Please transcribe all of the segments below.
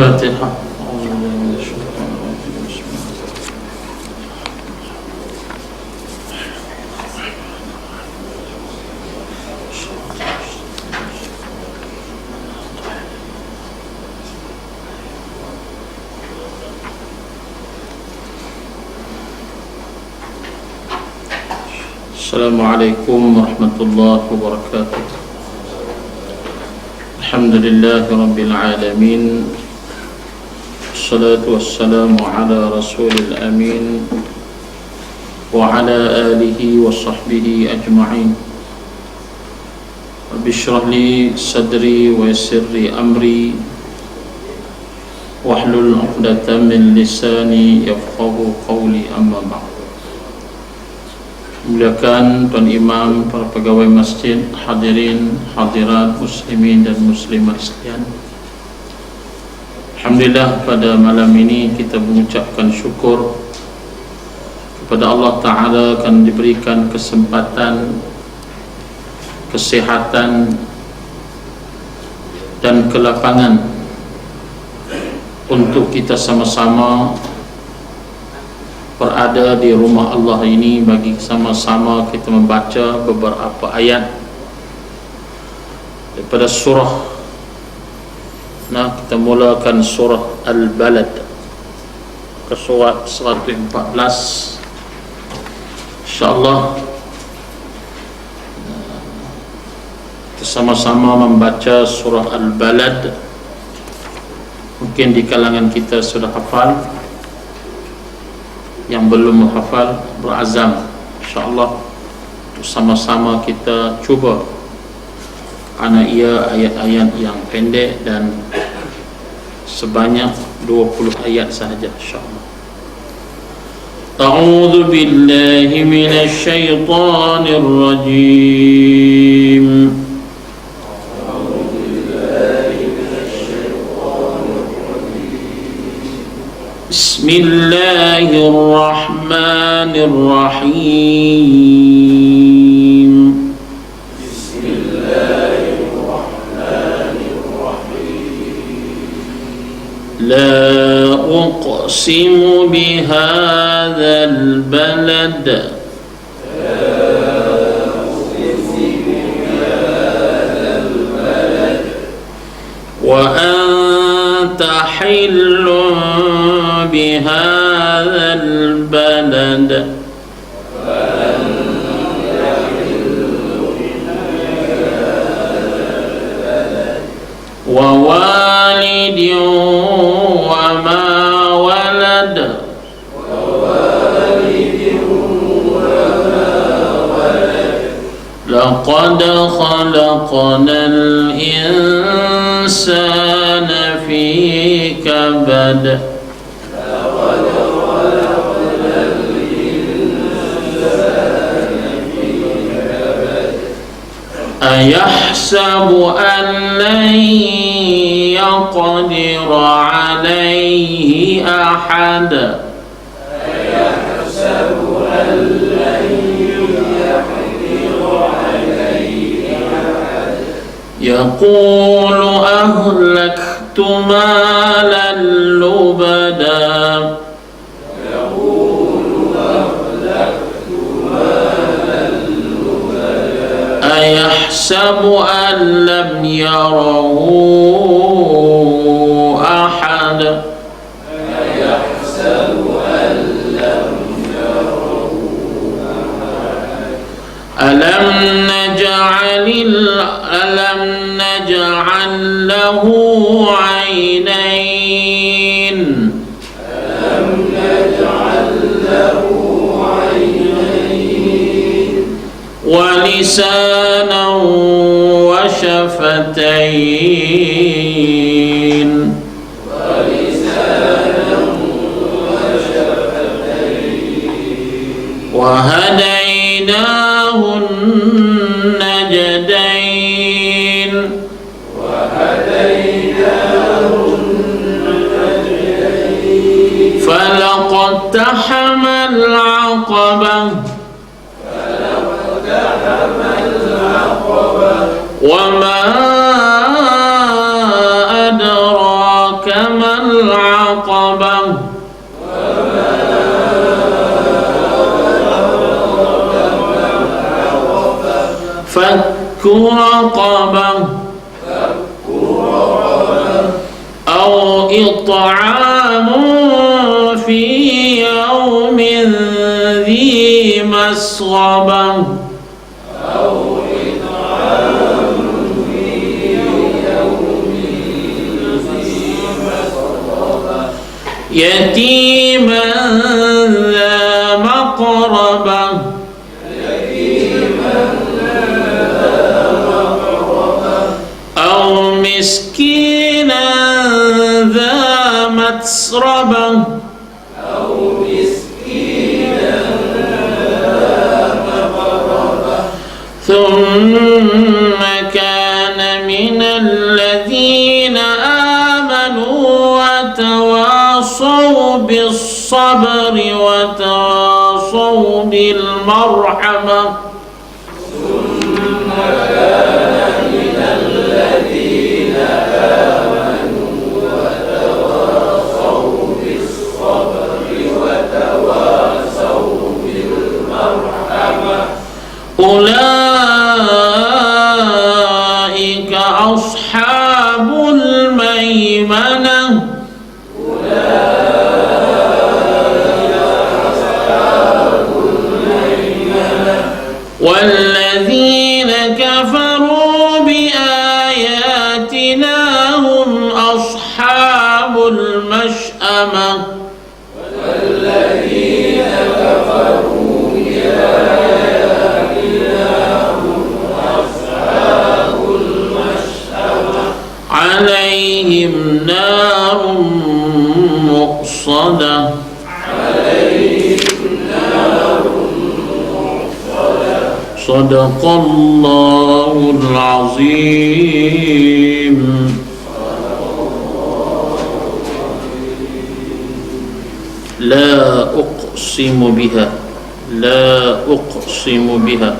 الفاتحة. Assalamualaikum warahmatullahi wabarakatuh. Alhamdulillahi rabbil alamin. Assalatu wassalamu ala rasulil amin wa ala alihi wa sahbihi ajma'in. Rabbi shrah li sadri wa yassir li amri wahlul 'uqdatam min lisani yafqahu qawli, amma ba'd. Muliakan Tuan Imam, para pegawai masjid, hadirin, hadirat, muslimin dan muslimat sekalian. Alhamdulillah, pada malam ini kita mengucapkan syukur kepada Allah Ta'ala akan diberikan kesempatan, kesehatan dan kelapangan untuk kita sama-sama berada di rumah Allah ini, bagi sama-sama kita membaca beberapa ayat daripada surah. Nah, kita mulakan surah Al-Balad ke surat 114. InsyaAllah kita sama-sama membaca surah Al-Balad. Mungkin di kalangan kita sudah hafal, yang belum menghafal berazam insyaAllah untuk sama-sama kita cuba, kerana ia ayat-ayat yang pendek dan sebanyak 20 ayat sahaja insyaAllah. A'udzu billahi minasy syaithanir rajim. Bismillahirrahmanirrahim. La uqsimu bihadzal balad wa anta hillun bihadzal balad wa walidin wa ma walad laqad khalaqnal insana fi kabad ayahsabu an lan yaqdira alayhi ahad yaqulu ahlaktu malan lubada ayahsabu an lam yarahu ahad alam naj'al lahu 'aynayn wa lisanan wa shafatayn wa hadaynahu najdayn falaqtahama al-'aqabah wa ma adraka ma فك رقبة أو إطعام في يوم ذي مسغبة يتيما ذا مقربة أو مسكينا ذا متربة ثم كان من الذين آمنوا وتواصوا بالصبر وتواصوا بالمرحمة أولئك أصحاب الميمنة والذين كفروا بآياتنا هم أصحاب المشأمة عليهم نار مؤصدة صدق الله العظيم. لا أقسم بها لا أقسم بها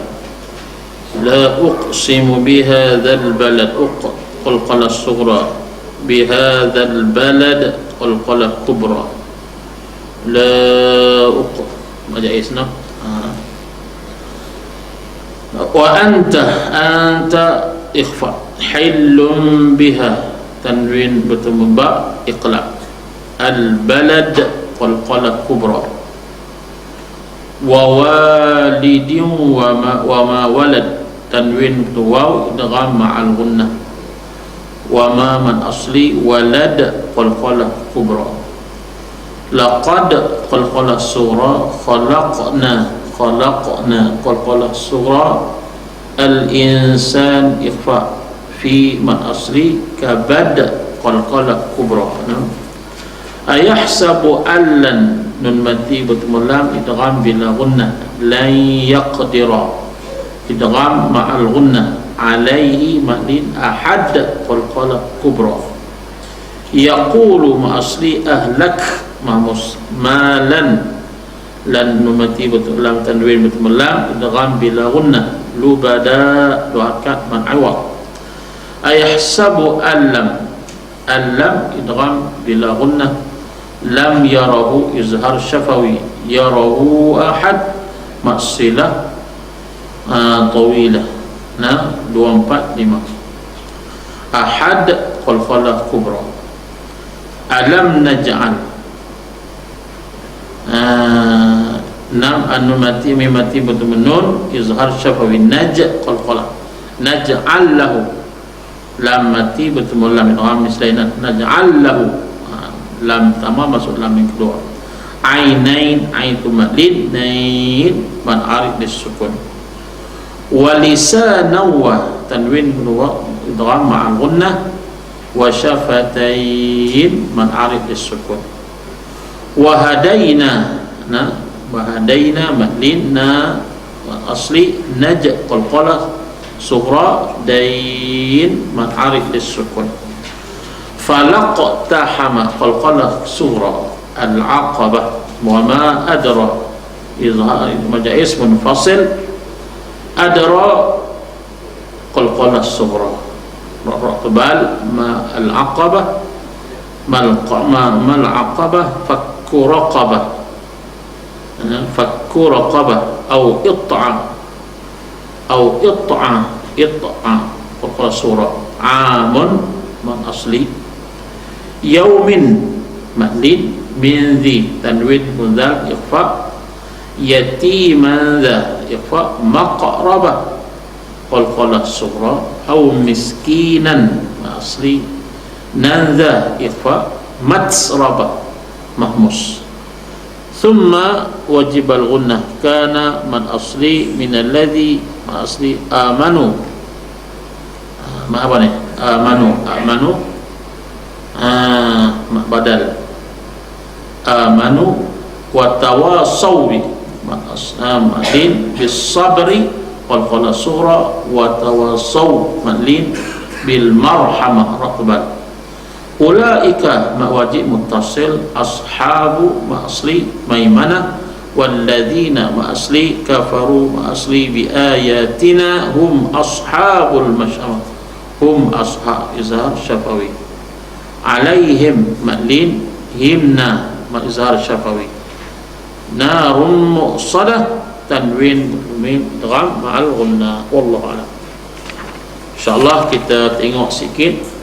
لا أقسم بهذا البلد قلقلة الصغرى بهذا البلد قلقلة كبرى لا ما جاء اسمه وأنت إخفاء حل بها تنوين بتمبا إقلاع البلد قلقلة كبرى ووالد وما ولد تنوين بتواو إدغام مع الغنة وما من أصلي ولد قلقلة كبرى لقد قلقلة صغرى خلقنا قلقلة صغرى الإنسان إخفاء في من أصلي كبد قلقلة كبرى أيحسب أن لن ننمتي بتملام إدغام بلا غنة لن يقدر إدغام مع الغنة عليه مألين أحد قلقلة كبرى يقول ما أصلي أهلك مالا لن نمتي بتملام تنوين بتملام إدغام بلا غنة لبدا دعاك من عوض أيحسب أن لم إدغام بلا غنة لم يره إظهار شفوي يره أحد مأصلة طويلة 245 أحد قلقلة كبرى ألم نجعل أنه ماتي بدمنون إظهار شفوي قلقلة نجعل له لم ماتي بدمنون لم إدغام مثلنا نجعل له لم تمام masuk lam yang kedua ainain aitumalin nain man arif disukun walisanan wa tanwin kedua idgham ma'al gunnah wa syafatain man arif disukun wahadaina mahlina asli naj qalqalah sughra dain man arif disukun falaqtahama qalqalah sughra al-aqabah wa ma adra izhar majais munfasil adra qalqalah sughra raqbal ma al-aqabah mal aqabah fakku raqabah atau it'am atau it'a pokok surah amun man asli yaumin maklin min dhi tanwin mudhal ikhfa yatiman dha ikhfa maqrabah qalqalah surah atau miskinan asli nandha ikhfa matsrabah mahmus thumma wajib al-ghunnah kana man asli min alladhi ma asli amanu apa ni amanu badal amanu wa tawasaw bi madin bis sabri wal qala surah wa tawasaw madlin bil marhamah raqban ulaika mawajib muttasil ashabu ma'asli maimanah walladzina ma'asli kafaru ma'asli bi ayatina hum ashabul mash'amah hum ashab izhar syafawi alaihim ma'lin himna ma'izhar syafawi narun muqsadah tanwin min dham ma'al ghunna wallahu a'lam. Insyaallah kita tengok sikit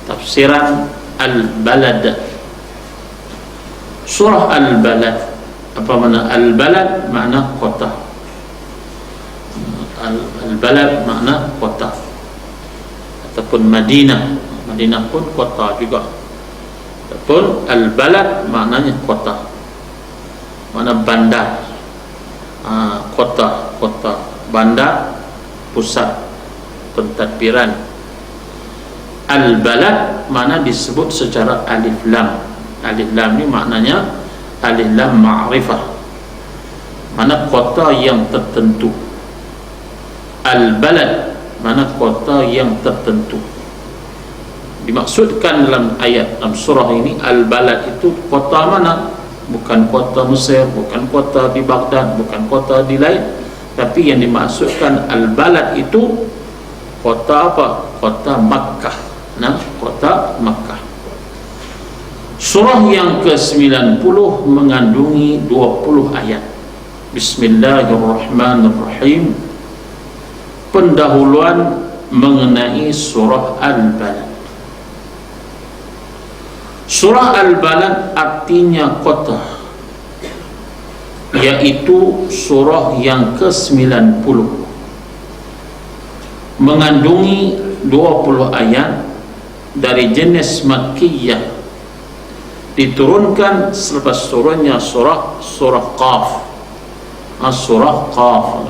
tafsiran Al-Balad. Surah Al-Balad, apa makna Al-Balad? Makna kota. Al-Balad makna kota ataupun Madinah. Madinah pun kota juga. Ataupun Al-Balad maknanya kota, mana bandar, kota bandar, pusat pentadbiran. Al-Balad mana disebut secara alif lam. Alif lam ni maknanya alif lam ma'rifah, mana kota yang tertentu. Al-Balad mana kota yang tertentu. Dimaksudkan dalam ayat dalam surah ini Al-Balad itu kota mana? Bukan kota Mesir, bukan kota di Baghdad, bukan kota di lain, tapi yang dimaksudkan Al-Balad itu kota apa? Kota Makkah. Nah, kota Makkah. Surah yang ke-90 mengandungi 20 ayat. Bismillahirrahmanirrahim. Pendahuluan mengenai surah Al-Balad. Surah Al-Balad artinya kota, yaitu surah yang ke-90, mengandungi 20 ayat dari jenis Makkiyah, diturunkan selepas turunnya surah Qaf. Surah Qaf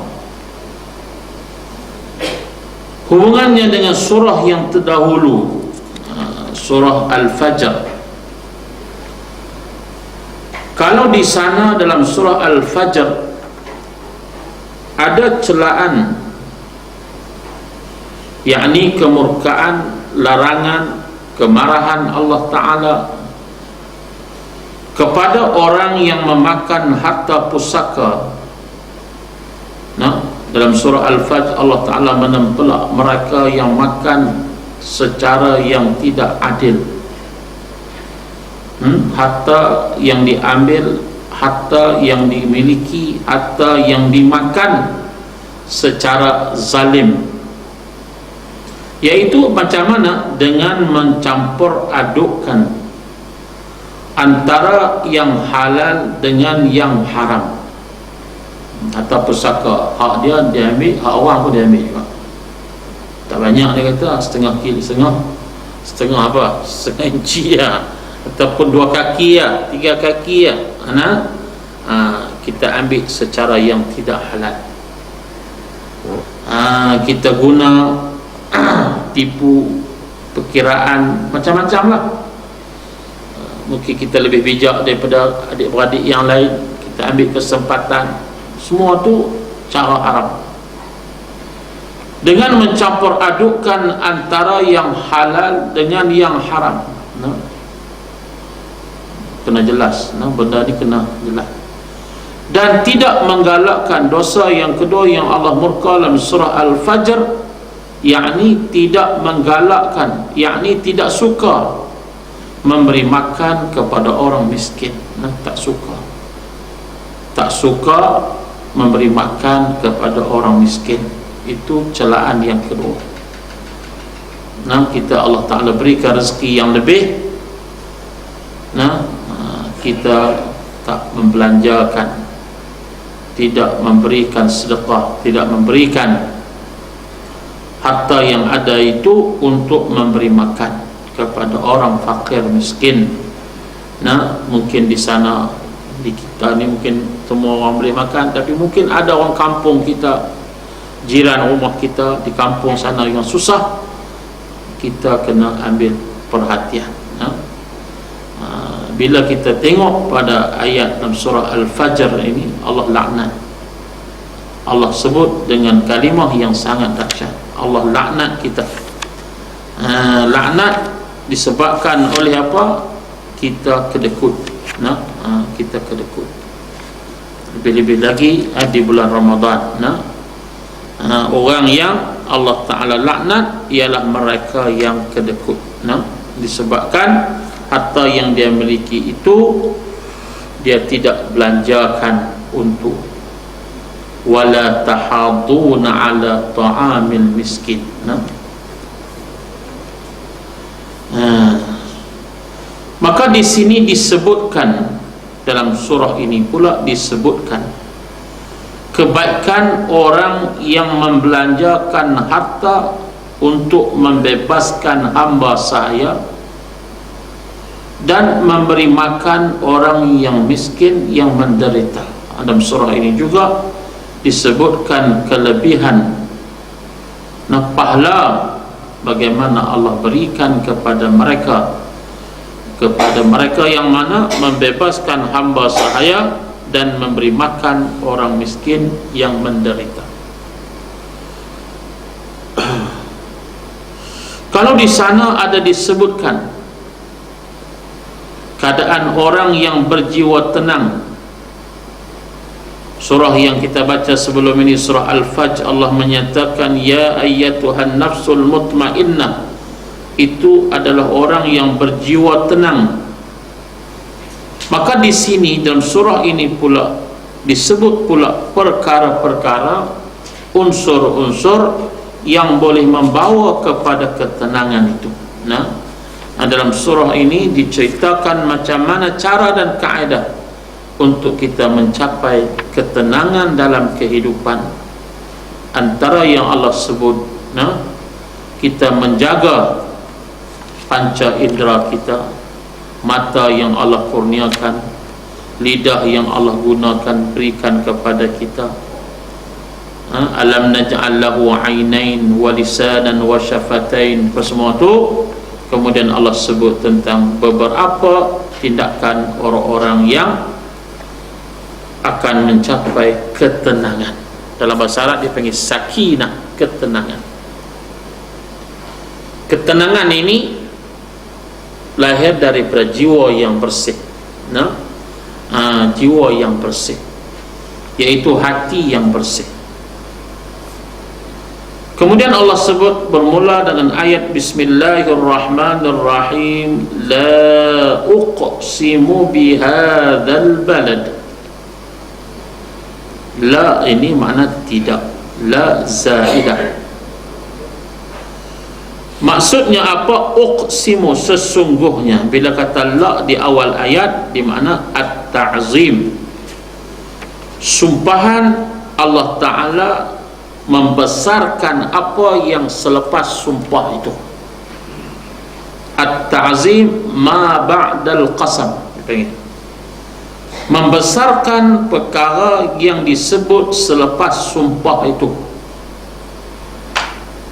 hubungannya dengan surah yang terdahulu, surah Al-Fajr. Kalau di sana dalam surah Al-Fajr ada celaan, yakni kemurkaan, larangan, kemarahan Allah Ta'ala kepada orang yang memakan harta pusaka. Nah, dalam surah Al-Fajr Allah Ta'ala menempelak mereka yang makan secara yang tidak adil. Harta yang diambil, harta yang dimiliki, harta yang dimakan secara zalim, yaitu macam mana? Dengan mencampur adukkan antara yang halal dengan yang haram. Harta pusaka, hak dia ambil, hak orang pun dia ambil juga. Tak banyak, dia kata setengah kilo, setengah apa? Setengah inci ya, ataupun 2 kaki ya, 3 kaki ya. Kita ambil secara yang tidak halal. Kita guna tipu, perkiraan, macam-macam lah. Mungkin kita lebih bijak daripada adik-beradik yang lain, kita ambil kesempatan. Semua tu cara Arab, dengan mencampur adukkan antara yang halal dengan yang haram. Kena jelas, benda ni kena jelas. Dan tidak menggalakkan dosa yang kedua yang Allah murka dalam surah Al-Fajr, yakni tidak menggalakkan, yakni tidak suka memberi makan kepada orang miskin. Tak suka memberi makan kepada orang miskin, Itu celaan yang kedua. Nah, kita Allah Ta'ala berikan rezeki yang lebih, nah, kita tak membelanjakan, tidak memberikan sedekah, tidak memberikan harta yang ada itu untuk memberi makan kepada orang fakir miskin. Nah, mungkin di sana, di kita ni mungkin semua orang boleh makan, tapi mungkin ada orang kampung kita, jiran rumah kita di kampung sana yang susah, kita kena ambil perhatian. Bila kita tengok pada ayat dalam surah Al-Fajr ini, Allah laknat, Allah sebut dengan kalimah yang sangat dahsyat. Allah laknat kita. Laknat disebabkan oleh apa? Kita kedekut. Kita kedekut. Lebih-lebih lagi di bulan Ramadan. Orang yang Allah Ta'ala laknat ialah mereka yang kedekut. Disebabkan harta yang dia miliki itu dia tidak belanjakan untuk, wala tahaduna ala ta'amil miskin. Maka di sini disebutkan, dalam surah ini pula disebutkan kebaikan orang yang membelanjakan harta untuk membebaskan hamba sahaya dan memberi makan orang yang miskin yang menderita. Dalam surah ini juga disebutkan kelebihan pahala bagaimana Allah berikan kepada mereka yang mana membebaskan hamba sahaya dan memberi makan orang miskin yang menderita. Kalau di sana ada disebutkan keadaan orang yang berjiwa tenang, surah yang kita baca sebelum ini, surah Al-Fajr, Allah menyatakan ya ayyatuhan nafsul mutmainnah, itu adalah orang yang berjiwa tenang. Maka di sini dalam surah ini pula disebut pula perkara-perkara, unsur-unsur yang boleh membawa kepada ketenangan itu. Dalam surah ini diceritakan macam mana cara dan kaedah untuk kita mencapai ketenangan dalam kehidupan. Antara yang Allah sebut, kita menjaga panca indera kita, mata yang Allah kurniakan, lidah yang Allah gunakan berikan kepada kita. Alam naj'al lahu 'ainain wa lisanan wa syafatain. Semua itu kemudian Allah sebut tentang beberapa tindakan orang-orang yang akan mencapai ketenangan. Dalam bahasa Arab dipanggil sakinah, ketenangan. Ketenangan ini lahir daripada jiwa yang bersih. Jiwa yang bersih, yaitu hati yang bersih. Kemudian Allah sebut bermula dengan ayat Bismillahirrahmanirrahim, la uqsimu bihadzal balad. La ini makna tidak, la zaidah. Maksudnya apa? Uqsimu, sesungguhnya. Bila kata la di awal ayat, di makna at-ta'zim, sumpahan Allah Ta'ala membesarkan apa yang selepas sumpah itu. At-ta'zim ma ba'dal qasam, membesarkan perkara yang disebut selepas sumpah itu.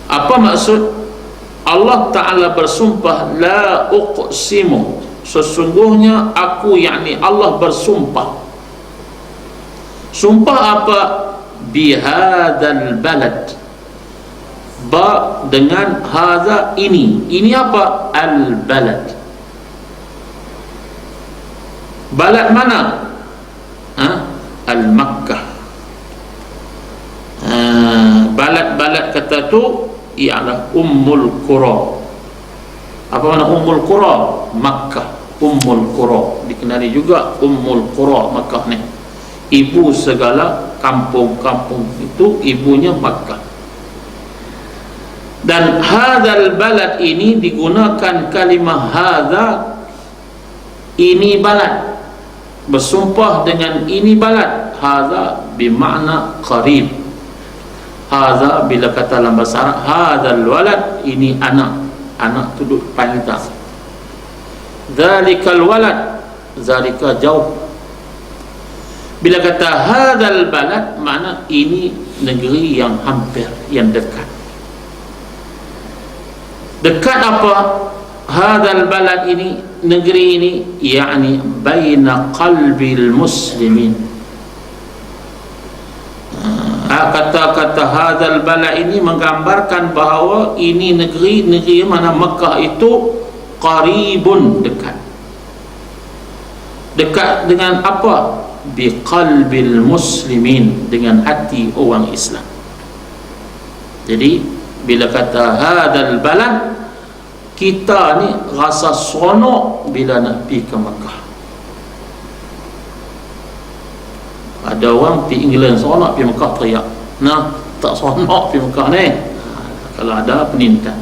Apa maksud? Allah Ta'ala bersumpah, la uqsimu, sesungguhnya aku, yakni Allah bersumpah. Sumpah apa? Bihadzal balad, ba dengan hadza, ini apa? Al balad. Balad mana? Al Makkah. Balad kata tu ialah Ummul Qura. Apa makna Ummul Qura? Makkah. Ummul Qura dikenali juga Ummul Qura, Makkah ni ibu segala kampung-kampung, itu ibunya Makkah. Dan hadzal balad ini digunakan kalimah hadza, ini balad, bersumpah dengan ini balad. Hadza bermakna qarib. Hadza bila kata dalam bahasa Arab, hadzal walad, ini anak, anak tu duduk panjang. Zalikal walad, zalika jauh. Bila kata hadzal balad, makna ini negeri yang hampir, yang dekat. Dekat apa? Hadzal balad ini, negeri ini, yakni baina qalbil muslimin. Kata-kata hadzal balad ini menggambarkan bahawa ini negeri mana Mekah itu qaribun, dekat. Dekat dengan apa? Biqalbil muslimin, dengan hati orang Islam. Jadi bila kata hadzal balad, kita ni rasa seronok bila nak pergi ke Mekah. Ada orang pergi England seronok pergi Mekah, teriak, nah tak seronok pergi Mekah ni. Kalau ada penintan,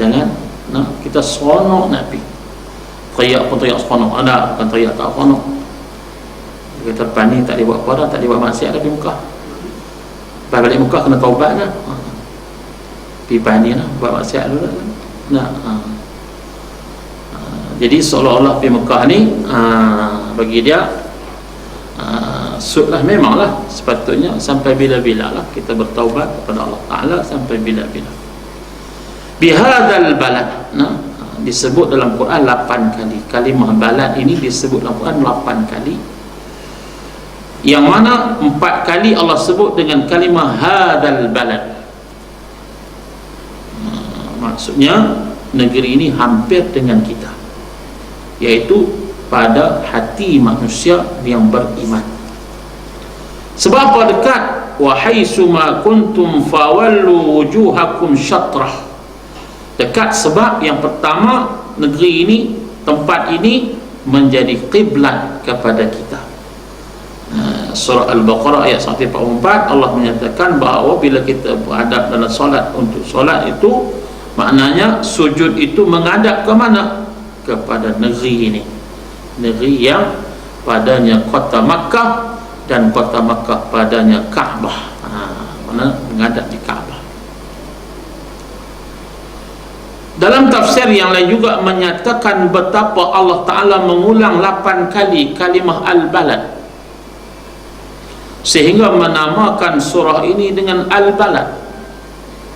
jangan, nah kita seronok nak pergi. Teriak pun teriak seronok, ada bukan teriak tak seronok. Kita depan ni tak boleh buat apa dah, tak boleh buat maksiat dah pergi Mekah. Lepas balik Mekah kena taubat dah. Pergi pani lah, buat maksiat dulu dah. Nah, jadi seolah-olah pergi Mekah ni bagi dia sudlah, memanglah sepatutnya sampai bila-bila lah kita bertaubat kepada Allah Ta'ala, sampai bila-bila. Bihadzal balad, nah, disebut dalam Quran 8 kali. Kalimah balad ini disebut dalam Quran 8 kali, yang mana 4 kali Allah sebut dengan kalimah hadzal balad. Maksudnya negeri ini hampir dengan kita, yaitu pada hati manusia yang beriman. Sebab apa dekat? Wa haitsuma kuntum fawallu wujuhakum syatrah. Dekat sebab yang pertama, negeri ini, tempat ini menjadi kiblat kepada kita. Surah Al-Baqarah ayat 144, Allah menyatakan bahawa bila kita berhadap dalam solat, untuk solat itu maknanya sujud itu menghadap ke mana? Kepada negeri ini, negeri yang padanya kota Makkah, dan kota Makkah padanya Kaabah. Mana menghadap di Kaabah. Dalam tafsir yang lain juga menyatakan betapa Allah Ta'ala mengulang 8 kali kalimah Al-Balad, sehingga menamakan surah ini dengan Al-Balad.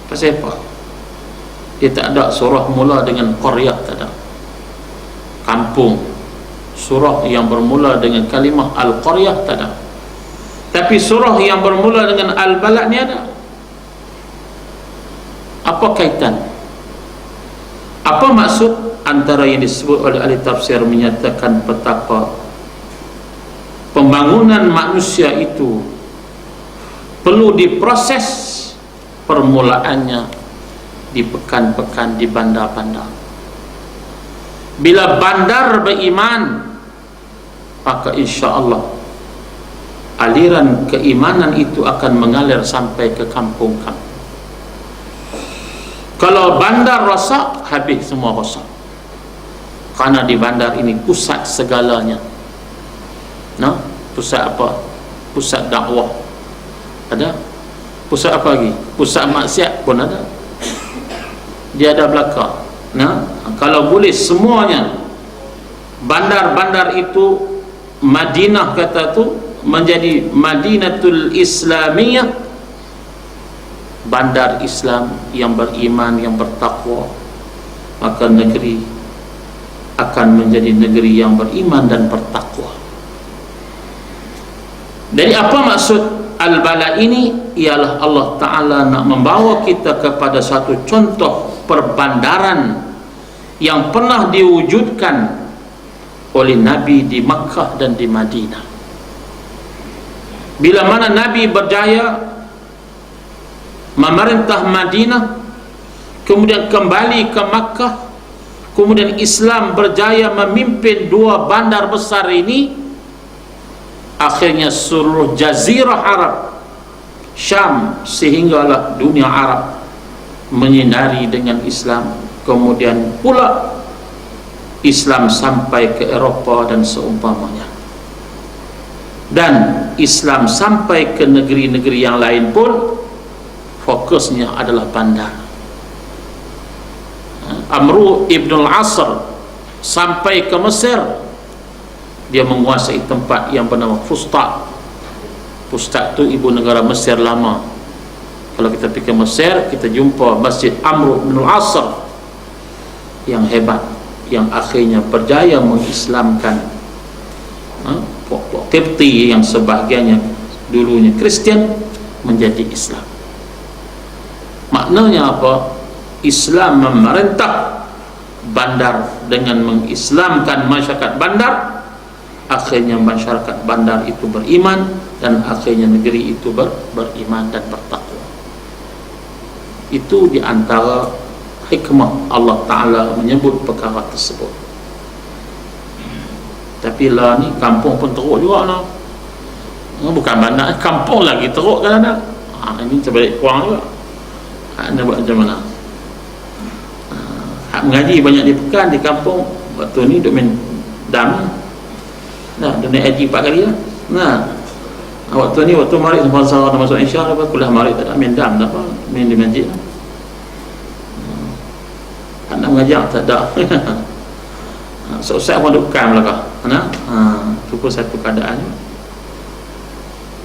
Pasal apa? Dia tak ada surah mula dengan qaryah, tak ada, kampung. Surah yang bermula dengan kalimah Al-Qaryah tak ada. Tapi surah yang bermula dengan Al-Balad ni ada. Apa kaitan? Apa maksud? Antara yang disebut oleh ahli tafsir menyatakan betapa pembangunan manusia itu perlu diproses permulaannya di pekan-pekan, di bandar-bandar. Bila bandar beriman, maka insya Allah aliran keimanan itu akan mengalir sampai ke kampung-kampung. Kalau bandar rosak, habis semua rosak. Karena di bandar ini pusat segalanya. Nah, pusat apa? Pusat dakwah ada. Pusat apa lagi? Pusat maksiat pun ada. Dia ada belakang. Nah, kalau boleh semuanya bandar-bandar itu, Madinah kata tu menjadi Madinatul Islamiyah, bandar Islam yang beriman, yang bertakwa, maka negeri akan menjadi negeri yang beriman dan bertakwa. Dari apa maksud Al-Balad ini? Ialah Allah Ta'ala nak membawa kita kepada satu contoh perbandaran yang pernah diwujudkan oleh Nabi di Makkah dan di Madinah. Bila mana Nabi berjaya memerintah Madinah, kemudian kembali ke Makkah, kemudian Islam berjaya memimpin 2 bandar besar ini, akhirnya seluruh jazirah Arab, Syam, sehinggalah dunia Arab menyinari dengan Islam, kemudian pula Islam sampai ke Eropah dan seumpamanya, dan Islam sampai ke negeri-negeri yang lain pun fokusnya adalah bandar. Amru ibn al-Asr sampai ke Mesir, dia menguasai tempat yang bernama Fustat. Fustat itu ibu negara Mesir lama. Kalau kita pergi ke Mesir, kita jumpa Masjid Amru ibn al-Asr yang hebat, yang akhirnya berjaya mengislamkan pokok Qibti yang sebahagiannya dulunya Kristian menjadi Islam. Maknanya apa? Islam memerintah bandar dengan mengislamkan masyarakat bandar, akhirnya masyarakat bandar itu beriman, dan akhirnya negeri itu beriman dan bertakwa. Itu diantara hikmah Allah Ta'ala menyebut perkara tersebut. Tapi lah ni kampung pun teruk juga lah. Bukan bandar, kampung lagi teruk kan ada. Ini terbalik kurang juga. Nak buat macam mana? Hak mengaji banyak di pekan, di kampung waktu ni duk main dam. Nah, dia naik haji 4 kali lah. Nah, waktu ni waktu maghrib sampai sahur dah masuk isyak apa kuliah maghrib tak ada main dam tak apa, main di masjid. Nak mengajar tak ada. So saya pun duk kam belakang. Nah, itu pun satu keadaan.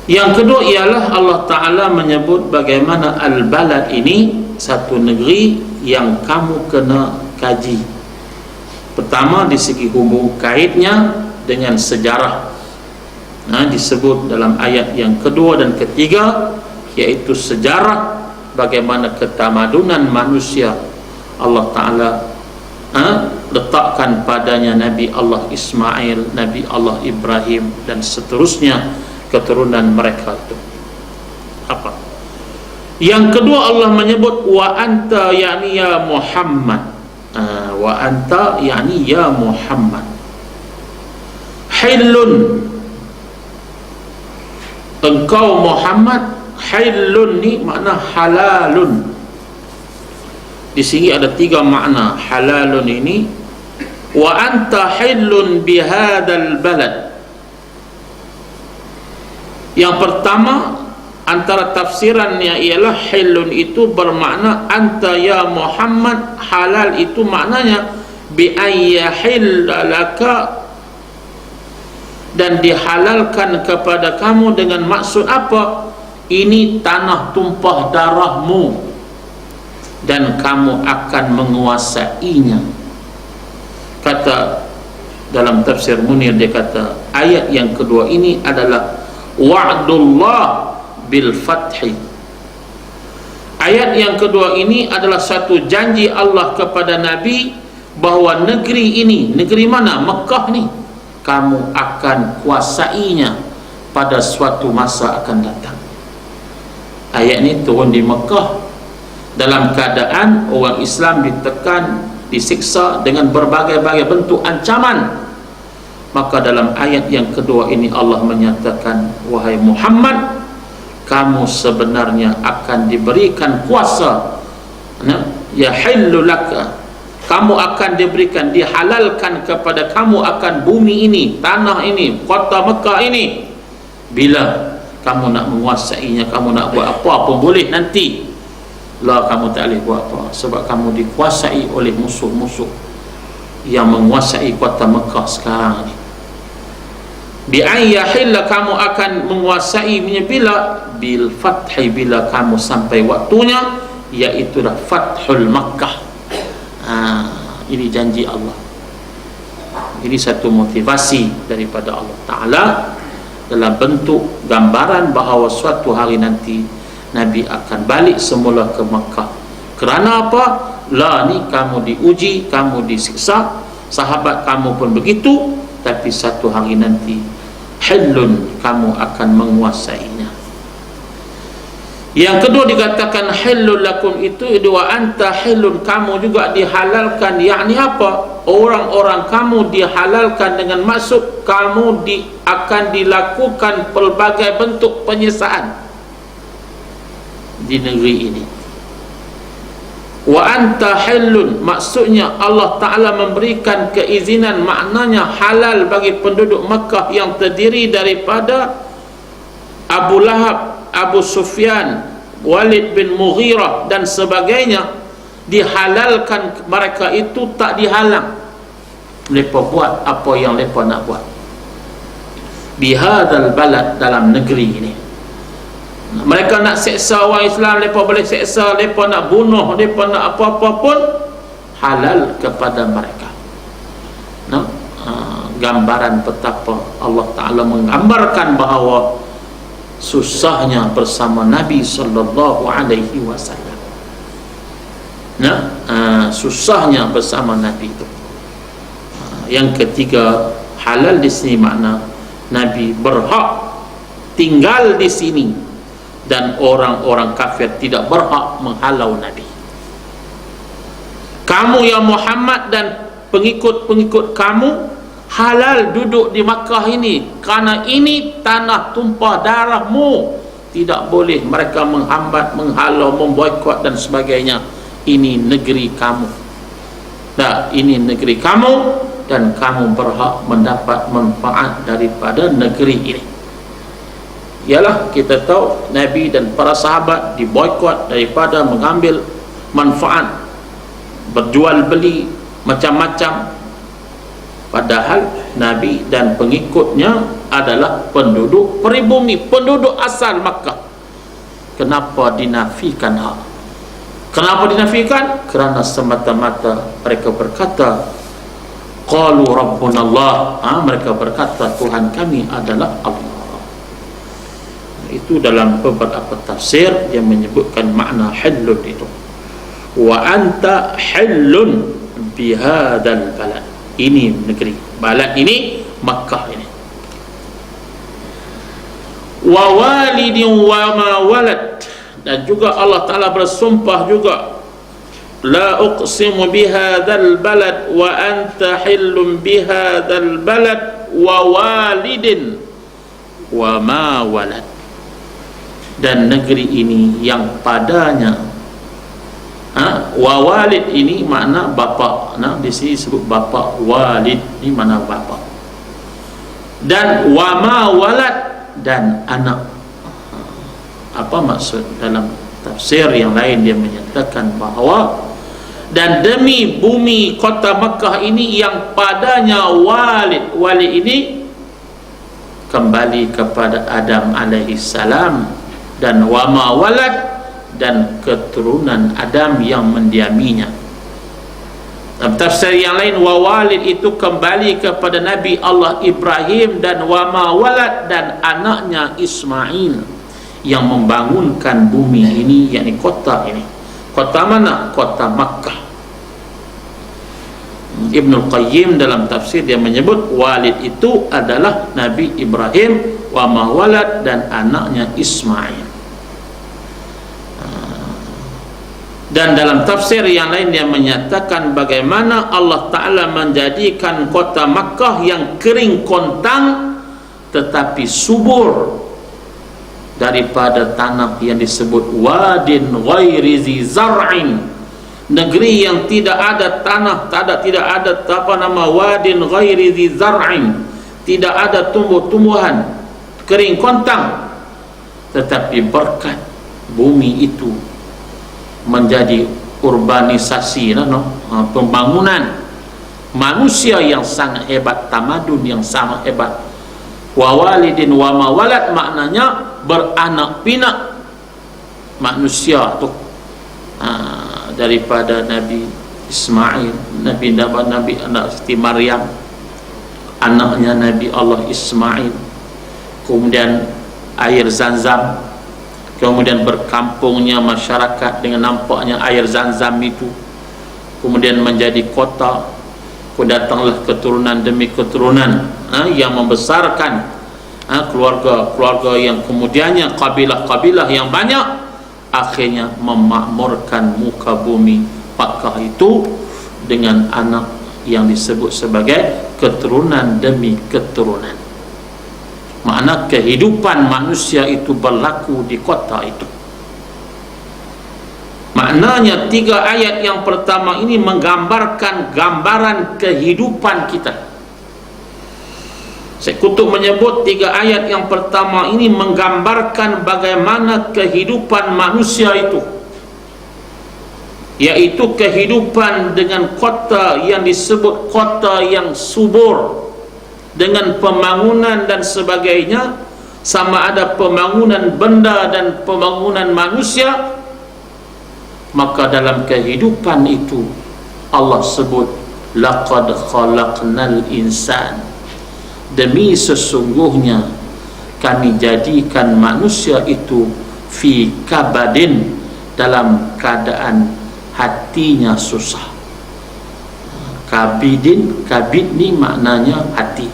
Yang kedua ialah Allah Ta'ala menyebut bagaimana al-balad ini satu negeri yang kamu kena kaji. Pertama, di segi hubung kaitnya dengan sejarah. Disebut dalam ayat yang kedua dan ketiga, yaitu sejarah bagaimana ketamadunan manusia Allah Ta'ala letakkan padanya Nabi Allah Ismail, Nabi Allah Ibrahim, dan seterusnya keturunan mereka itu. Apa? Yang kedua Allah menyebut wa anta yakni ya Muhammad. Wa anta yakni ya Muhammad. Hillun, engkau Muhammad. Hillun ni makna halalun. Di sini ada 3 makna halalun ini. Wa anta hillun bihadzal balad. Yang pertama antara tafsirannya ialah hillun itu bermakna anta ya Muhammad. Halal itu maknanya bi ayyahillalaka, dan dihalalkan kepada kamu dengan maksud apa? Ini tanah tumpah darahmu dan kamu akan menguasainya. Kata dalam tafsir Munir, dia kata ayat yang kedua ini adalah wa'dullah bil fathi. Ayat yang kedua ini adalah satu janji Allah kepada Nabi bahawa negeri ini, negeri mana? Mekah ni, kamu akan kuasainya pada suatu masa akan datang. Ayat ini turun di Mekah dalam keadaan orang Islam ditekan, disiksa dengan berbagai-bagai bentuk ancaman. Maka dalam ayat yang kedua ini Allah menyatakan, wahai Muhammad, kamu sebenarnya akan diberikan kuasa, yahillu laka, kamu akan diberikan, dihalalkan kepada kamu akan bumi ini, tanah ini, kota Mekah ini, bila kamu nak menguasainya. Kamu nak buat apa pun boleh nanti lah, kamu tak boleh buat apa, sebab kamu dikuasai oleh musuh-musuh yang menguasai kota Mekah sekarang ni. Bi ayyahilla, kamu akan menguasai bila? Bil fathi, bila kamu sampai waktunya, iaitu dah Fathul Makkah. Ini janji Allah. Ini satu motivasi daripada Allah Ta'ala dalam bentuk gambaran bahawa suatu hari nanti Nabi akan balik semula ke Makkah. Kerana apa? Lah ni kamu diuji, kamu disiksa, sahabat kamu pun begitu, tapi satu hari nanti hillun, kamu akan menguasainya. Yang kedua dikatakan hillun lakum, itu dua anta hillun, kamu juga dihalalkan. Yakni apa? Orang-orang kamu dihalalkan dengan maksud kamu akan dilakukan pelbagai bentuk penyiksaan di negeri ini. Wa anta hillun, maksudnya Allah Ta'ala memberikan keizinan, maknanya halal bagi penduduk Makkah yang terdiri daripada Abu Lahab, Abu Sufyan, Walid bin Mughirah dan sebagainya, dihalalkan mereka itu tak dihalang. Mereka buat apa yang mereka nak buat bihadal balad, dalam negeri ini. Mereka nak seksa orang Islam, mereka boleh seksa. Mereka nak bunuh, mereka nak apa-apa pun halal kepada mereka. Nah, gambaran betapa Allah Ta'ala menggambarkan bahawa susahnya bersama Nabi sallallahu alaihi wasallam. Nah, susahnya bersama Nabi itu. Yang ketiga, halal di sini makna Nabi berhak tinggal di sini dan orang-orang kafir tidak berhak menghalau Nabi. Kamu ya Muhammad dan pengikut-pengikut kamu halal duduk di Makkah ini, karena ini tanah tumpah darahmu. Tidak boleh mereka menghambat, menghalau, memboikot dan sebagainya. Ini negeri kamu. Nah, ini negeri kamu dan kamu berhak mendapat manfaat daripada negeri ini. Ialah kita tahu Nabi dan para sahabat diboikot daripada mengambil manfaat, berjual beli macam-macam, padahal Nabi dan pengikutnya adalah penduduk peribumi, penduduk asal Makkah. Kenapa dinafikan hak? Kenapa dinafikan? Kerana semata-mata mereka berkata qalu rabbuna Allah, mereka berkata Tuhan kami adalah Allah. Itu dalam beberapa tafsir yang menyebutkan makna hillun itu. Wa anta hillun bihadal balad, ini negeri, balad ini Makkah ini. Wa walidin wa ma walad, dan juga Allah Ta'ala bersumpah juga, la uqsimu bihadzal balad wa anta hillun bihadzal balad wa walidin wa ma walad, dan negeri ini yang padanya, wa walid ini makna bapa. Nah, di sini sebut bapa, walid ini makna bapa, dan wa ma walad, dan anak. Apa maksud? Dalam tafsir yang lain dia menyatakan bahawa dan demi bumi kota Makkah ini yang padanya walid, walid ini kembali kepada Adam alaihi salam, dan wama walad, dan keturunan Adam yang mendiaminya. Dalam tafsir yang lain, wa walid itu kembali kepada Nabi Allah Ibrahim, dan wama walad, dan anaknya Ismail yang membangunkan bumi ini, yakni kota ini. Kota mana? Kota Makkah. Ibnul Qayyim dalam tafsir dia menyebut walid itu adalah Nabi Ibrahim, wama walad, dan anaknya Ismail. Dan dalam tafsir yang lain dia menyatakan bagaimana Allah Ta'ala menjadikan kota Makkah yang kering kontang tetapi subur daripada tanah yang disebut wadin ghairi zi zar'in, negeri yang tidak ada tanah, tidak ada apa nama wadin ghairi zi zar'in, tidak ada tumbuh-tumbuhan, kering kontang, tetapi berkat bumi itu menjadi urbanisasi, pembangunan manusia yang sangat hebat, tamadun yang sangat hebat. Wa walidin wa ma walad maknanya beranak pinak manusia tu, daripada Nabi Ismail, Nabi anak Siti Maryam, anaknya Nabi Allah Ismail, kemudian air Zamzam, kemudian berkampungnya masyarakat dengan nampaknya air Zamzam itu, kemudian menjadi kota, datanglah keturunan demi keturunan yang membesarkan keluarga-keluarga yang kemudiannya kabilah-kabilah yang banyak, akhirnya memakmurkan muka bumi Makkah itu dengan anak yang disebut sebagai keturunan demi keturunan. Makna kehidupan manusia itu berlaku di kota itu. Maknanya 3 ayat yang pertama ini menggambarkan gambaran kehidupan kita. Syekh Qutb menyebut 3 ayat yang pertama ini menggambarkan bagaimana kehidupan manusia itu, yaitu kehidupan dengan kota yang disebut kota yang subur, dengan pembangunan dan sebagainya, sama ada pembangunan benda dan pembangunan manusia. Maka dalam kehidupan itu Allah sebut laqad khalaqnal insan, demi sesungguhnya kami jadikan manusia itu fi kabadin, dalam keadaan hatinya susah. Kabidin, kabid ni maknanya hati,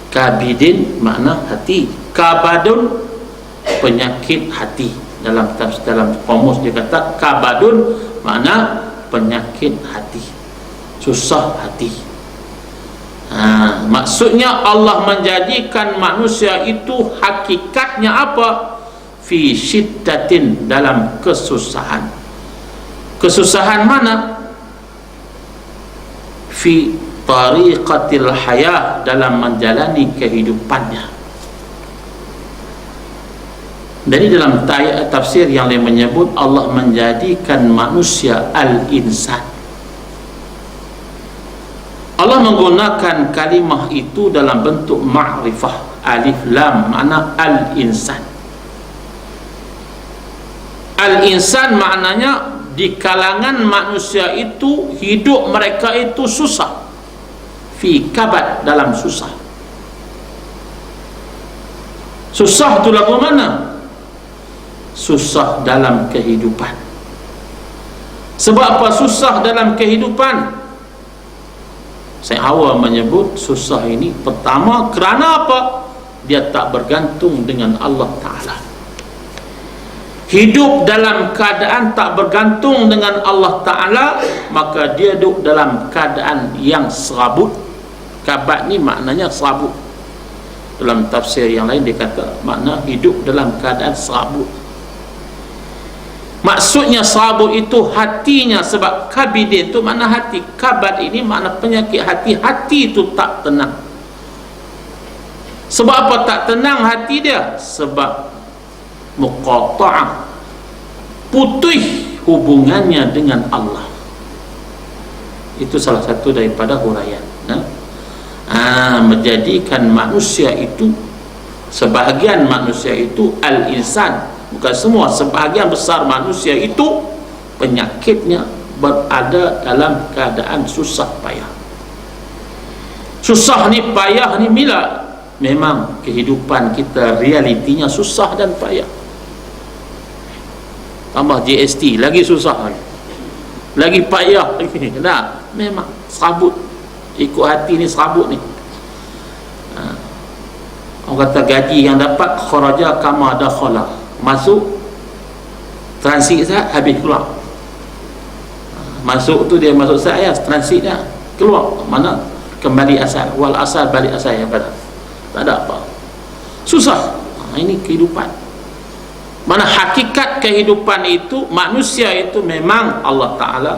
kabidin makna hati, kabadun penyakit hati. Dalam kamus dia kata kabadun makna penyakit hati, susah hati. Maksudnya Allah menjadikan manusia itu hakikatnya apa? Fi syiddatin, dalam kesusahan. Kesusahan mana? Fi tariqatil hayah, dalam menjalani kehidupannya. Dari dalam tafsir yang lain menyebut Allah menjadikan manusia al-insan. Allah menggunakan kalimah itu dalam bentuk ma'rifah, alif lam, makna al-insan. Al-insan maknanya di kalangan manusia itu hidup mereka itu susah, fi kabad, dalam susah. Susah itu lagu mana? Susah dalam kehidupan. Sebab apa susah dalam kehidupan? Syekh Hawa menyebut susah ini pertama kerana apa? Dia tak bergantung dengan Allah Ta'ala. Hidup dalam keadaan tak bergantung dengan Allah Ta'ala, maka dia duduk dalam keadaan yang serabut. Kabat ni maknanya serabut. Dalam tafsir yang lain dia kata makna hidup dalam keadaan serabut. Maksudnya serabut itu hatinya, sebab kabid itu makna hati, kabad ini makna penyakit hati. Hati itu tak tenang. Sebab apa tak tenang hati dia? Sebab muqata'ah, putus hubungannya dengan Allah. Itu salah satu daripada huraian. Menjadikan manusia itu, sebahagian manusia itu al-insan, bukan semua, sebahagian besar manusia itu penyakitnya berada dalam keadaan susah payah. Susah ni payah ni bila memang kehidupan kita realitinya susah dan payah. Tambah GST lagi susah lagi payah lagi. Nah, memang serabut, ikut hati ni serabut ni. Orang kata gaji yang dapat kharaja kama dakhala, masuk transit sah, habis keluar. Masuk tu dia masuk sah, ya transit dah, keluar mana kembali asal, wal asal balik asal yang pada tak ada apa, susah. Ini kehidupan. Mana hakikat kehidupan itu, manusia itu memang Allah Ta'ala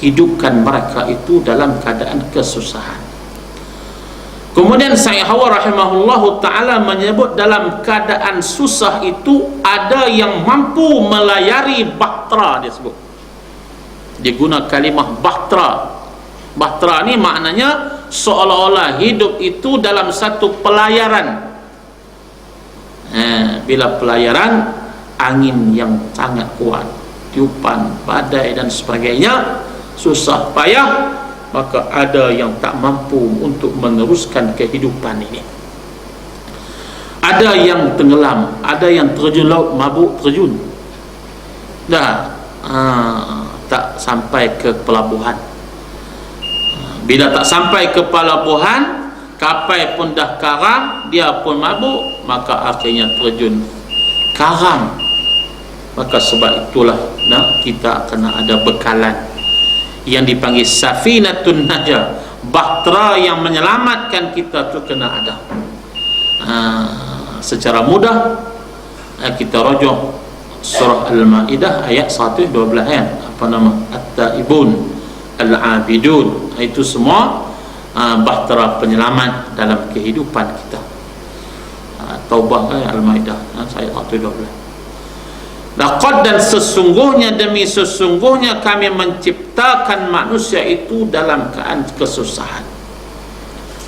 hidupkan mereka itu dalam keadaan kesusahan. Kemudian Syekh Hawa rahimahullahu ta'ala menyebut dalam keadaan susah itu ada yang mampu melayari bahtera, dia sebut. Dia guna kalimah bahtera. Bahtera ni maknanya seolah-olah hidup itu dalam satu pelayaran. Bila pelayaran, angin yang sangat kuat, tiupan, badai dan sebagainya, susah payah, maka ada yang tak mampu untuk meneruskan kehidupan ini. Ada yang tenggelam, ada yang terjun laut, mabuk terjun, dah tak sampai ke pelabuhan. Bila tak sampai ke pelabuhan, kapal pun dah karam, dia pun mabuk, maka akhirnya terjun karam. Maka sebab itulah kita kena ada bekalan yang dipanggil safinatun najah, bahtera yang menyelamatkan kita tu kena ada. Secara mudah kita rujuk surah Al-Maidah ayat 112 kan, apa nama, At-Taibun, Al-Abidun, itu semua bahtera penyelamat dalam kehidupan kita. Taubah kan, Al-Maidah ayat 112. Laqad, dan sesungguhnya, demi sesungguhnya kami menciptakan manusia itu dalam keadaan kesusahan,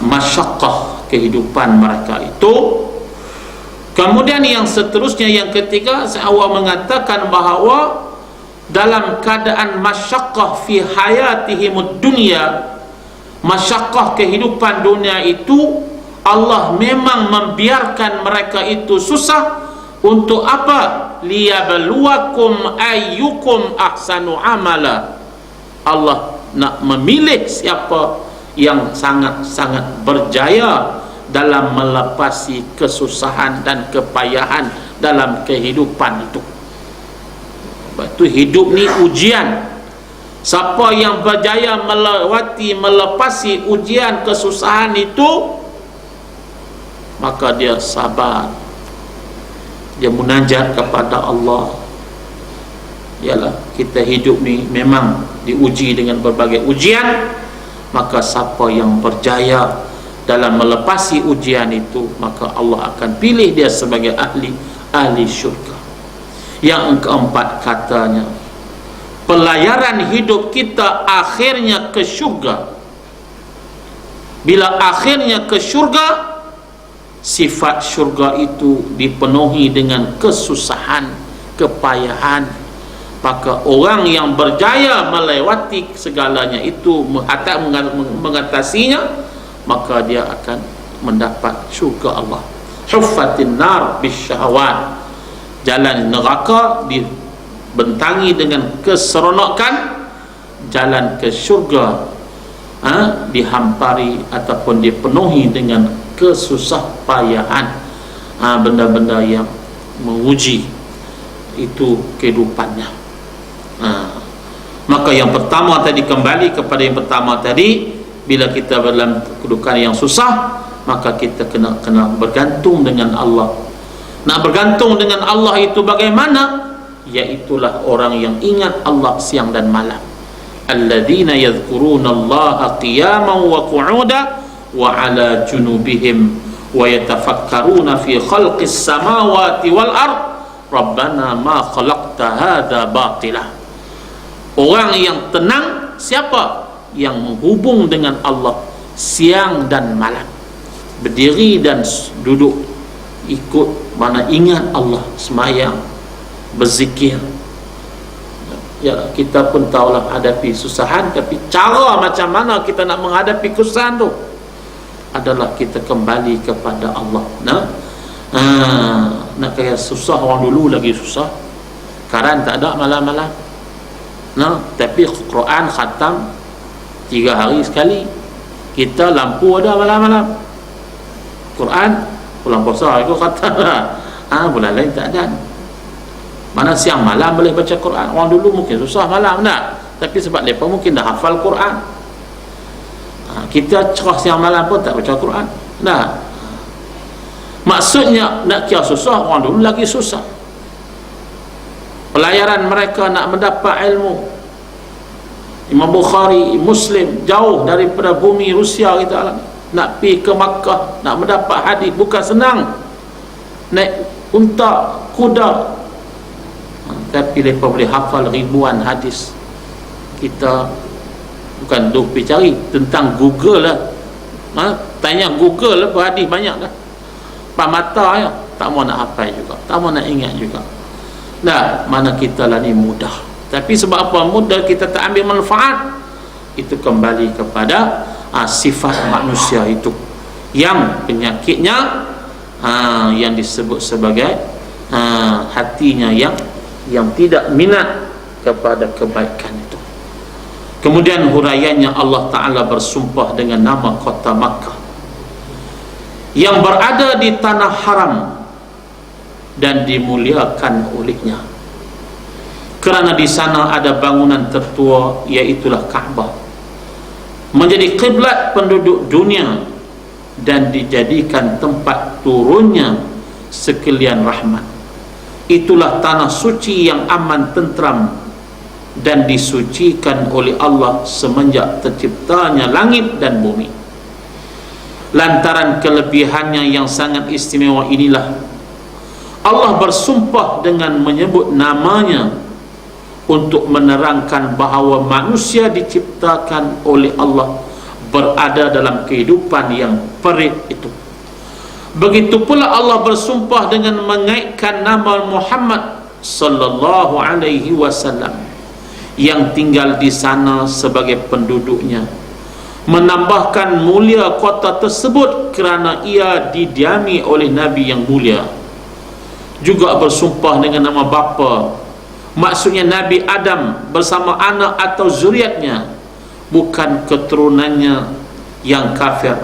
masyaqqah kehidupan mereka itu. Kemudian yang seterusnya, yang ketiga, Allah mengatakan bahawa dalam keadaan masyaqqah fi hayatihimud dunya, masyaqqah kehidupan dunia itu, Allah memang membiarkan mereka itu susah. Untuk apa? Liyabluwakum ayyukum ahsanu amala. Allah nak memilih siapa yang sangat-sangat berjaya dalam melepasi kesusahan dan kepayahan dalam kehidupan itu. Sebab itu hidup ni ujian. Siapa yang berjaya melepasi ujian kesusahan itu, maka dia sabar, dia munajat kepada Allah. Yalah, kita hidup ni memang diuji dengan berbagai ujian, maka siapa yang berjaya dalam melepasi ujian itu, maka Allah akan pilih dia sebagai ahli syurga. Yang keempat katanya, pelayaran hidup kita akhirnya ke syurga. Bila akhirnya ke syurga, sifat syurga itu dipenuhi dengan kesusahan, kepayahan, maka orang yang berjaya melewati segalanya itu, mengatasinya, maka dia akan mendapat syurga Allah. Huffatin nar bisyahawat, jalan neraka dibentangi dengan keseronokan, jalan ke syurga dihampari ataupun dipenuhi dengan kesusah payahan, benda-benda yang menguji itu kehidupannya. Maka yang pertama tadi, kembali kepada yang pertama tadi, bila kita dalam kedudukan yang susah, maka kita kena bergantung dengan Allah. Nak bergantung dengan Allah itu bagaimana? Iaitulah orang yang ingat Allah siang dan malam. Alladzina yadhkuruna Allaha qiyaman wa qu'udan wa ala junubihim wa yatafakkaruna fi khalqis samawati wal ard rabbana ma khalaqta hadza batila. Orang yang tenang siapa? Yang menghubung dengan Allah siang dan malam, berdiri dan duduk, ikut mana ingat Allah, semayang, berzikir. Ya, kita pun tahulah hadapi susahan, tapi cara macam mana kita nak menghadapi kesusahan tu adalah kita kembali kepada Allah. Nak kaya susah, orang dulu lagi susah, karan tak ada malam-malam. Tapi Quran khatam 3 hari sekali. Kita lampu ada malam-malam. Quran bulan puasa itu khatam lah. Bulan lain tak ada. Mana siang malam boleh baca Quran. Orang dulu mungkin susah malam tak, tapi sebab mereka mungkin dah hafal Quran. Kita cerah siang malam pun tak baca Quran. Maksudnya nak kira susah, orang dulu lagi susah. Pelayaran mereka nak mendapat ilmu, Imam Bukhari, Muslim, jauh daripada bumi Rusia kita, nak pergi ke Makkah, nak mendapat hadis bukan senang. Naik unta, kuda, tapi mereka boleh hafal ribuan hadis. Kita bukan duk pergi cari, tentang Google lah. Tanya Google lah, hadis banyak dah. Pak mata ya, tak mau nak hafal juga, tak mau nak ingat juga. Mana kita lah ni mudah. Tapi sebab apa mudah, kita tak ambil manfaat. Itu kembali kepada sifat manusia itu, yang penyakitnya yang disebut sebagai hatinya yang tidak minat kepada kebaikan itu. Kemudian huraiannya, Allah Ta'ala bersumpah dengan nama kota Makkah yang berada di tanah haram dan dimuliakan olehnya, kerana di sana ada bangunan tertua, iaitulah Kaabah, menjadi kiblat penduduk dunia dan dijadikan tempat turunnya sekalian rahmat. itulah tanah suci yang aman tentram dan disucikan oleh Allah semenjak terciptanya langit dan bumi. Lantaran kelebihannya yang sangat istimewa inilah Allah bersumpah dengan menyebut namanya untuk menerangkan bahawa manusia diciptakan oleh Allah berada dalam kehidupan yang perit itu. Begitu pula Allah bersumpah dengan mengaitkan nama Muhammad sallallahu alaihi wasallam yang tinggal di sana sebagai penduduknya, menambahkan mulia kota tersebut kerana ia didiami oleh Nabi yang mulia. Juga bersumpah dengan nama bapa, maksudnya Nabi Adam bersama anak atau zuriatnya, bukan keturunannya yang kafir.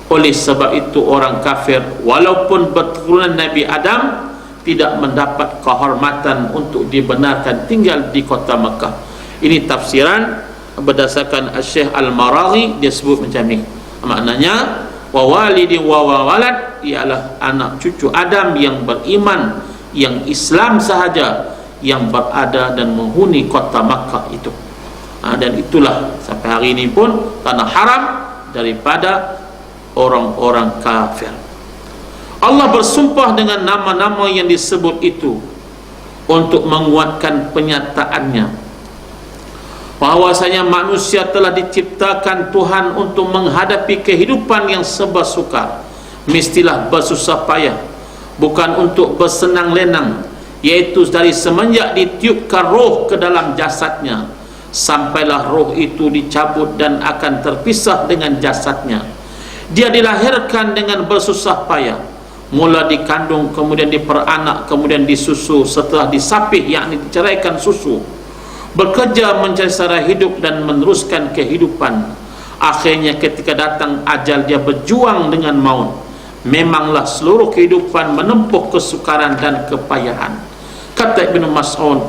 Oleh sebab itu orang kafir walaupun berketurunan Nabi Adam tidak mendapat kehormatan untuk dibenarkan tinggal di kota Mekah. Ini tafsiran berdasarkan Syekh Al-Maraghi, dia sebut macam ni. Maknanya wa walidi wa walad ialah anak cucu Adam yang beriman, yang Islam sahaja, yang berada dan menghuni kota Makkah itu. Dan itulah sampai hari ini pun tanah haram daripada orang-orang kafir. Allah bersumpah dengan nama-nama yang disebut itu untuk menguatkan penyataannya bahawasanya manusia telah diciptakan Tuhan untuk menghadapi kehidupan yang serba sukar, mestilah bersusah payah, bukan untuk bersenang lenang, iaitu dari semenjak ditiupkan roh ke dalam jasadnya sampailah roh itu dicabut dan akan terpisah dengan jasadnya. Dia dilahirkan dengan bersusah payah, mula dikandung, kemudian diperanak, kemudian disusu, setelah disapih yakni diceraikan susu, bekerja mencari sara hidup dan meneruskan kehidupan. Akhirnya ketika datang ajal dia berjuang dengan maut. Memanglah seluruh kehidupan menempuh kesukaran dan kepayahan. Kata Ibnu Mas'ud,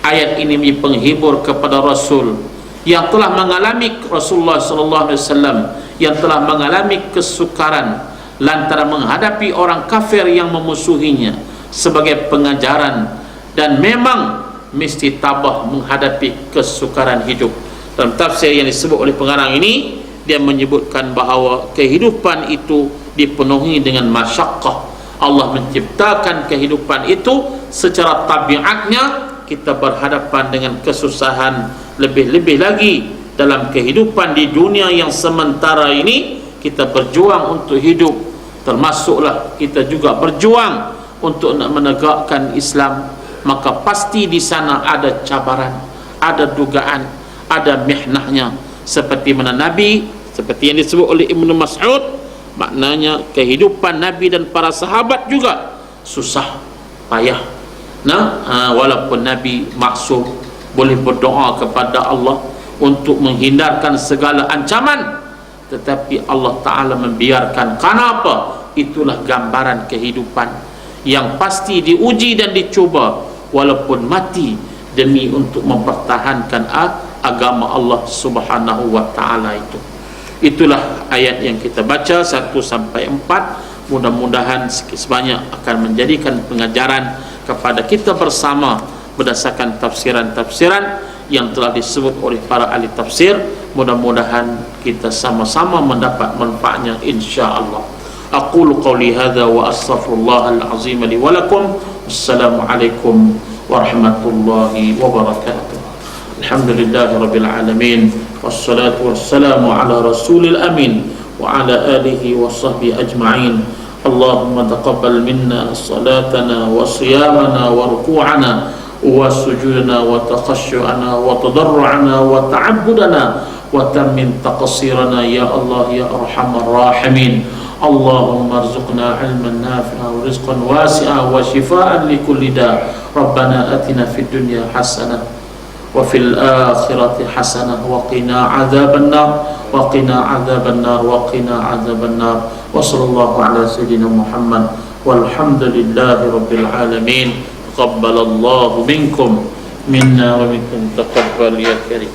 ayat ini menjadi penghibur kepada Rasul yang telah mengalami, Rasulullah sallallahu alaihi wasallam yang telah mengalami kesukaran lantaran menghadapi orang kafir yang memusuhinya, sebagai pengajaran, dan memang mesti tabah menghadapi kesukaran hidup. Dalam tafsir yang disebut oleh pengarang ini, dia menyebutkan bahawa kehidupan itu dipenuhi dengan masyaqqah. Allah menciptakan kehidupan itu secara tabiatnya kita berhadapan dengan kesusahan, lebih-lebih lagi dalam kehidupan di dunia yang sementara ini kita berjuang untuk hidup, termasuklah kita juga berjuang untuk nak menegakkan Islam. Maka pasti di sana ada cabaran, ada dugaan, ada mihnahnya, seperti mana Nabi, seperti yang disebut oleh Ibnu Mas'ud, maknanya kehidupan Nabi dan para sahabat juga susah payah. Walaupun Nabi maksum, boleh berdoa kepada Allah untuk menghindarkan segala ancaman, tetapi Allah Ta'ala membiarkan. Kenapa? Itulah gambaran kehidupan yang pasti diuji dan dicuba, walaupun mati demi untuk mempertahankan agama Allah Subhanahu wa Ta'ala itu. Itulah ayat yang kita baca 1 sampai 4. Mudah-mudahan sebanyak akan menjadikan pengajaran kepada kita bersama berdasarkan tafsiran-tafsiran yang telah disebut oleh para ahli tafsir. Mudah-mudahan kita sama-sama mendapat manfaatnya insya-Allah. Aqulu qawli hadza wa astaghfirullahal azim li wa lakum. Wassalamualaikum warahmatullahi wabarakatuh. Alhamdulillahirabbil alamin, wassalatu wassalamu ala rasulil amin wa ala alihi wa sahbihi ajma'in. Allahumma taqabbal minna salatana wa siyamana wa ruku'ana wa sujudana wa takhashu'ana wa tadarru'ana wa ta'abbudana wa tammin taqsirana ya Allah ya arhamar rahimin. Allahumma arzuqna ilman nafi'a wa rizqan wasi'a wa shifaan li kulli da'. Rabbana atina fid dunya hasanah wa fil akhirati hasanah wa qina adzaban nar wa qina adzaban nar wa qina adzaban nar. Wa sallallahu ala sayyidina Muhammad walhamdulillahi rabbil alamin. Taqabbalallahu minkum minna wa minkum taqabbal ya karim.